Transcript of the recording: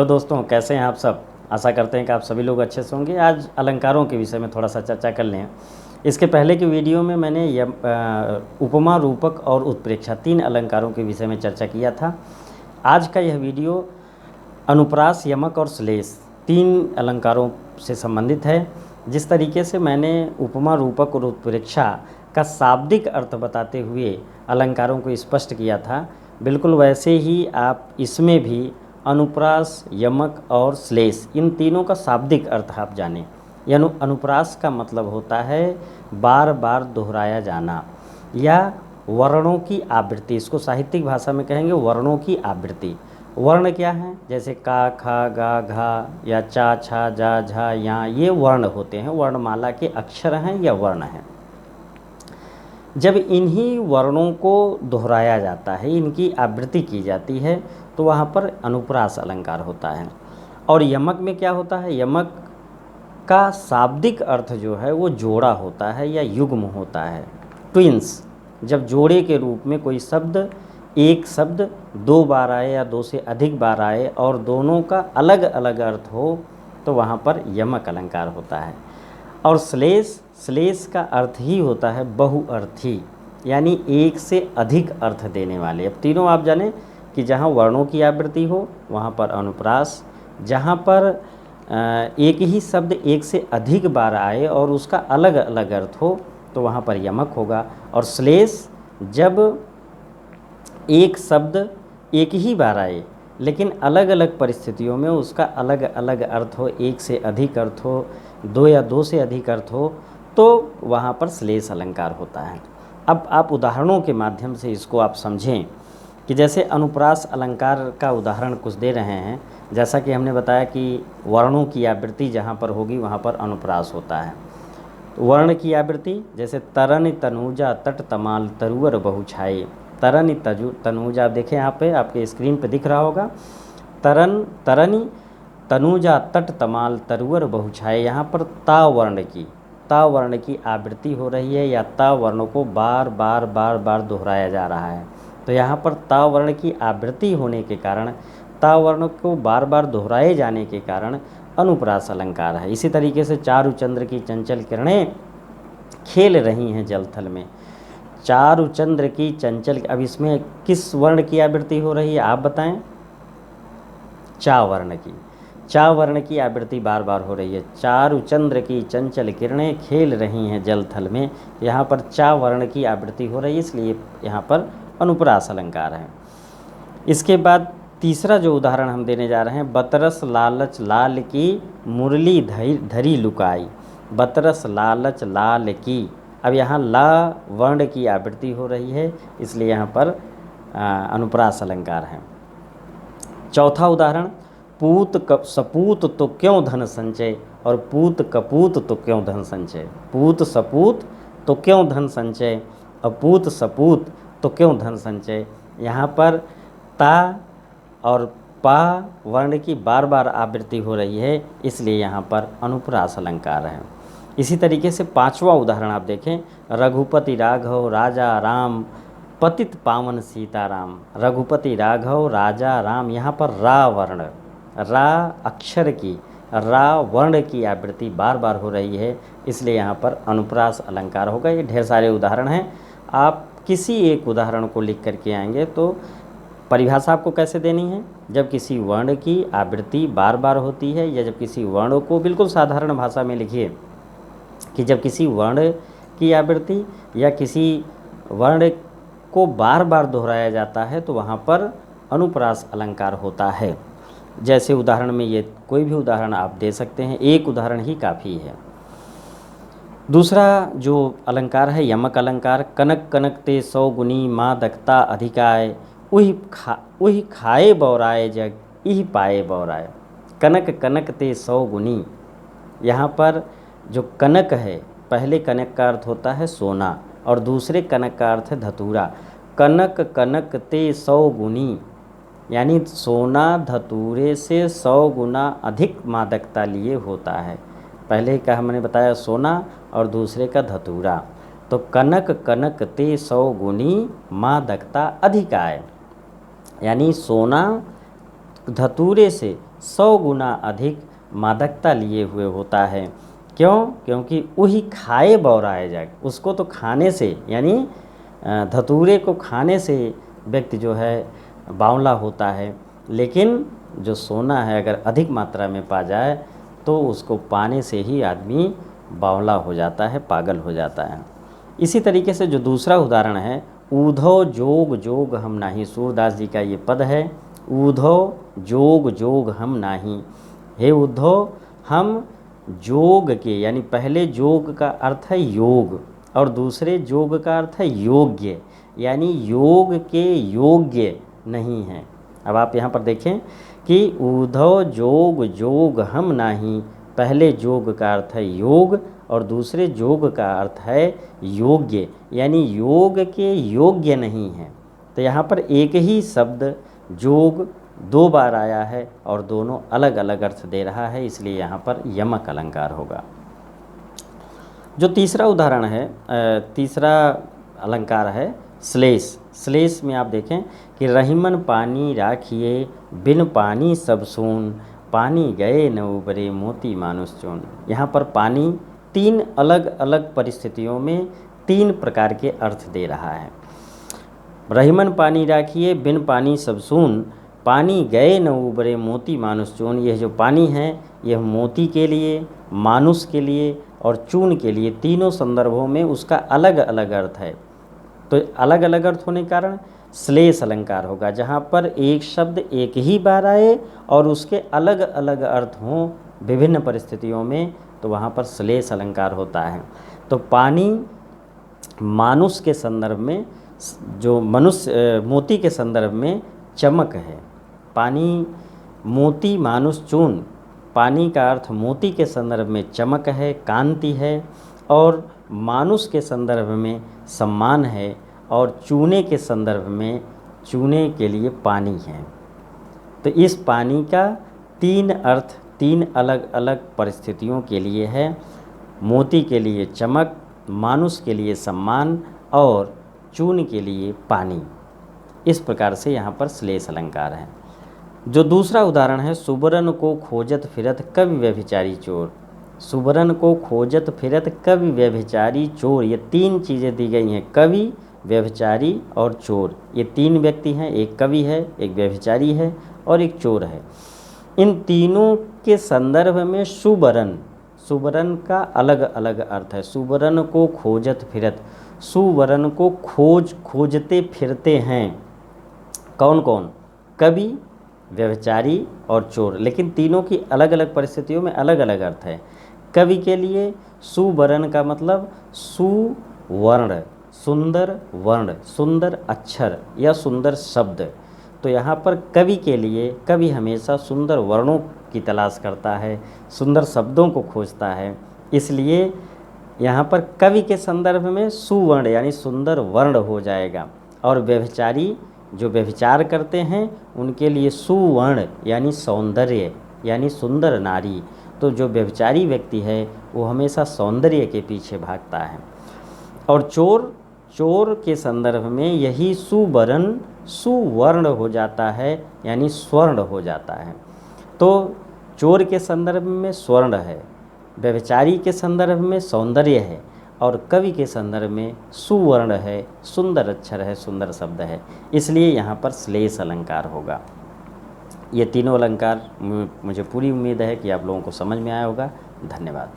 Hello दोस्तों, कैसे हैं आप सब। आशा करते हैं कि आप सभी लोग अच्छे से होंगे। आज अलंकारों के विषय में थोड़ा सा चर्चा कर लें। इसके पहले की वीडियो में मैंने उपमा, रूपक और उत्प्रेक्षा 3 अलंकारों के विषय में चर्चा किया था। आज का यह वीडियो अनुप्रास, यमक और श्लेष 3 अलंकारों से संबंधित है। जिस तरीके से मैंने उपमा, रूपक और उत्प्रेक्षा का शाब्दिक अर्थ बताते हुए अलंकारों को स्पष्ट किया था, बिल्कुल वैसे ही आप इसमें भी अनुप्रास, यमक और श्लेष इन तीनों का शाब्दिक अर्थ आप जानें। यह अनुप्रास का मतलब होता है बार बार दोहराया जाना या वर्णों की आवृत्ति। इसको साहित्यिक भाषा में कहेंगे वर्णों की आवृत्ति। वर्ण क्या है? जैसे का, खा, गा, घा या चा, छा, जा, झा, या, ये वर्ण होते हैं, वर्णमाला के अक्षर हैं या वर्ण हैं। जब इन्हीं वर्णों को दोहराया जाता है, इनकी आवृत्ति की जाती है, तो वहाँ पर अनुप्रास अलंकार होता है। और यमक में क्या होता है? यमक का शाब्दिक अर्थ जो है वो जोड़ा होता है या युग्म होता है, ट्विंस। जब जोड़े के रूप में कोई शब्द, एक शब्द 2 बार आए या 2 से अधिक बार आए और दोनों का अलग अलग अर्थ हो, तो वहाँ पर यमक अलंकार होता है। और श्लेष का अर्थ ही होता है बहुअर्थी, यानी एक से अधिक अर्थ देने वाले। अब तीनों आप जाने कि जहाँ वर्णों की आवृत्ति हो वहाँ पर अनुप्रास, जहाँ पर एक ही शब्द एक से अधिक बार आए और उसका अलग अलग अर्थ हो तो वहाँ पर यमक होगा। और श्लेष जब एक शब्द एक ही बार आए लेकिन अलग अलग परिस्थितियों में उसका अलग अलग अर्थ हो, एक से अधिक अर्थ हो, 2 या 2 से अधिक अर्थ हो, तो वहाँ पर श्लेष अलंकार होता है। अब आप उदाहरणों के माध्यम से इसको आप समझें कि जैसे अनुप्रास अलंकार का उदाहरण कुछ दे रहे हैं। जैसा कि हमने बताया कि वर्णों की आवृत्ति जहाँ पर होगी वहाँ पर अनुप्रास होता है। तो वर्ण की आवृत्ति जैसे तरन तनूजा तट तमाल तरुअर बहुछाए। तरन तनूजा, देखें यहाँ पे आपके स्क्रीन पे दिख रहा होगा, तरनी तनूजा तट तमाल तरुअर बहुछाए। यहाँ पर ता वर्ण की आवृत्ति हो रही है या ता वर्ण को बार बार दोहराया जा रहा है। तो यहाँ पर ता वर्ण की आवृत्ति होने के कारण, ता वर्ण को बार बार दोहराए जाने के कारण अनुप्रास अलंकार है। इसी तरीके से चारु चंद्र की चंचल किरणें खेल रही हैं जलथल में। चारु चंद्र की चंचल, अब इसमें किस वर्ण की आवृत्ति हो रही है आप बताएं? चा वर्ण की आवृत्ति बार बार हो रही है। चारु चंद्र की चंचल किरणें खेल रही हैं जलथल में, यहाँ पर चा वर्ण की आवृत्ति हो रही है, इसलिए यहाँ पर अनुप्रास अलंकार है। इसके बाद तीसरा जो उदाहरण हम देने जा रहे हैं, बतरस लालच लाल की मुरली धरी लुकाई। बतरस लालच लाल की, अब यहाँ ला वर्ण की आवृत्ति हो रही है, इसलिए यहाँ पर अनुप्रास अलंकार है। चौथा उदाहरण, पूत सपूत तो क्यों धन संचय, और पूत कपूत तो क्यों धन संचय। पूत सपूत तो क्यों धन संचय, और पूत सपूत तो क्यों धन संचय। यहाँ पर ता और पा वर्ण की बार बार आवृत्ति हो रही है, इसलिए यहाँ पर अनुप्रास अलंकार है। इसी तरीके से 5वां उदाहरण आप देखें, रघुपति राघव राजा राम पतित पावन सीताराम। रघुपति राघव राजा राम, यहाँ पर रा वर्ण, रा अक्षर की, रा वर्ण की आवृत्ति बार बार हो रही है, इसलिए यहाँ पर अनुप्रास अलंकार होगा। ये ढेर सारे उदाहरण हैं, आप किसी एक उदाहरण को लिख करके आएंगे तो परिभाषा आपको कैसे देनी है। जब किसी वर्ण की आवृत्ति बार बार होती है या जब किसी वर्ण को, बिल्कुल साधारण भाषा में लिखिए कि जब किसी वर्ण की आवृत्ति या किसी वर्ण को बार बार दोहराया जाता है तो वहाँ पर अनुप्रास अलंकार होता है। जैसे उदाहरण में ये कोई भी उदाहरण आप दे सकते हैं, एक उदाहरण ही काफ़ी है। दूसरा जो अलंकार है यमक अलंकार, कनक कनक ते 100 गुनी माँ दकता अधिकाय, उही खाए बौराए जग इही पाए बौराए। कनक कनक ते 100 गुनी, यहाँ पर जो कनक है, पहले कनक का अर्थ होता है सोना और दूसरे कनक का अर्थ है धतूरा। कनक कनक ते 100 गुनी, यानी सोना धतूरे से 100 गुना अधिक मादकता लिए होता है। पहले का हमने बताया सोना और दूसरे का धतूरा, तो कनक कनक ते 100 गुनी मादकता अधिकाय, यानी सोना धतूरे से 100 गुना अधिक मादकता लिए हुए होता है। क्यों? क्योंकि वही खाए बौराए जाए, उसको तो खाने से यानी धतूरे को खाने से व्यक्ति जो है बावला होता है, लेकिन जो सोना है अगर अधिक मात्रा में पा जाए तो उसको पाने से ही आदमी बावला हो जाता है, पागल हो जाता है। इसी तरीके से जो दूसरा उदाहरण है, ऊधो जोग जोग हम नाही, सूरदास जी का ये पद है, ऊधो जोग जोग हम नाही। हे उद्धव, हम जोग के यानी पहले जोग का अर्थ है योग और दूसरे जोग का अर्थ है योग्य, यानी योग के योग्य नहीं हैं। अब आप यहाँ पर देखें कि ऊधव जोग जोग हम नाही, पहले जोग का अर्थ है योग और दूसरे जोग का अर्थ है योग्य, यानी योग के योग्य नहीं हैं। तो यहाँ पर एक ही शब्द जोग 2 बार आया है और दोनों अलग अलग अर्थ दे रहा है, इसलिए यहाँ पर यमक अलंकार होगा। जो तीसरा उदाहरण है, तीसरा अलंकार है श्लेष। श्लेष में आप देखें कि रहीमन पानी राखिए, बिन पानी सब सून, पानी गए न उबरे मोती मानुष चून। यहाँ पर पानी 3 अलग अलग परिस्थितियों में 3 प्रकार के अर्थ दे रहा है। रहीमन पानी राखिए, बिन पानी सब सून, पानी गए न उबरे मोती मानुष चून। यह जो पानी है यह मोती के लिए, मानुष के लिए और चून के लिए, तीनों संदर्भों में उसका अलग अलग अर्थ है। तो अलग अलग अर्थ होने के कारण श्लेष अलंकार होगा, जहाँ पर एक शब्द एक ही बार आए और उसके अलग अलग अर्थ हों विभिन्न परिस्थितियों में, तो वहाँ पर श्लेष अलंकार होता है। तो पानी मानुष के संदर्भ में, जो मनुष्य मोती के संदर्भ में चमक है। पानी मोती मानुष चून, पानी का अर्थ मोती के संदर्भ में चमक है, कांति है, और मानुष के संदर्भ में सम्मान है, और चूने के संदर्भ में चूने के लिए पानी है। तो इस पानी का 3 अर्थ 3 अलग अलग परिस्थितियों के लिए है। मोती के लिए चमक, मानुष के लिए सम्मान और चून के लिए पानी। इस प्रकार से यहाँ पर श्लेष अलंकार है। जो दूसरा उदाहरण है, सुबरन को खोजत फिरत कवि व्यभिचारी चोर। सुबरन को खोजत फिरत कवि व्यभिचारी चोर, ये 3 चीज़ें दी गई हैं, कवि, व्यभिचारी और चोर। ये 3 व्यक्ति हैं, एक कवि है, एक व्यभिचारी है और एक चोर है। इन तीनों के संदर्भ में सुबरन, सुबरन का अलग अलग अर्थ है। सुबरन को खोजत फिरत, सुबरन को खोजते फिरते हैं कौन कौन? कवि, व्यभिचारी और चोर, लेकिन तीनों की अलग अलग परिस्थितियों में अलग अलग अर्थ है। कवि के लिए सुवर्ण का मतलब सुवर्ण, सुंदर वर्ण, सुंदर अक्षर या सुंदर शब्द। तो यहाँ पर कवि के लिए, कवि हमेशा सुंदर वर्णों की तलाश करता है, सुंदर शब्दों को खोजता है, इसलिए यहाँ पर कवि के संदर्भ में सुवर्ण यानी सुंदर वर्ण हो जाएगा। और व्यभिचारी जो व्यभिचार करते हैं उनके लिए सुवर्ण यानी सौंदर्य यानी सुंदर नारी। तो जो व्यभिचारी व्यक्ति है वो हमेशा सौंदर्य के पीछे भागता है। और चोर, चोर के संदर्भ में यही सुवर्ण सुवर्ण हो जाता है यानी स्वर्ण हो जाता है। तो चोर के संदर्भ में स्वर्ण है, व्यभिचारी के संदर्भ में सौंदर्य है और कवि के संदर्भ में सुवर्ण है, सुंदर अक्षर है, सुंदर शब्द है, इसलिए यहाँ पर श्लेष अलंकार होगा। ये तीनों अलंकार मुझे पूरी उम्मीद है कि आप लोगों को समझ में आया होगा। धन्यवाद।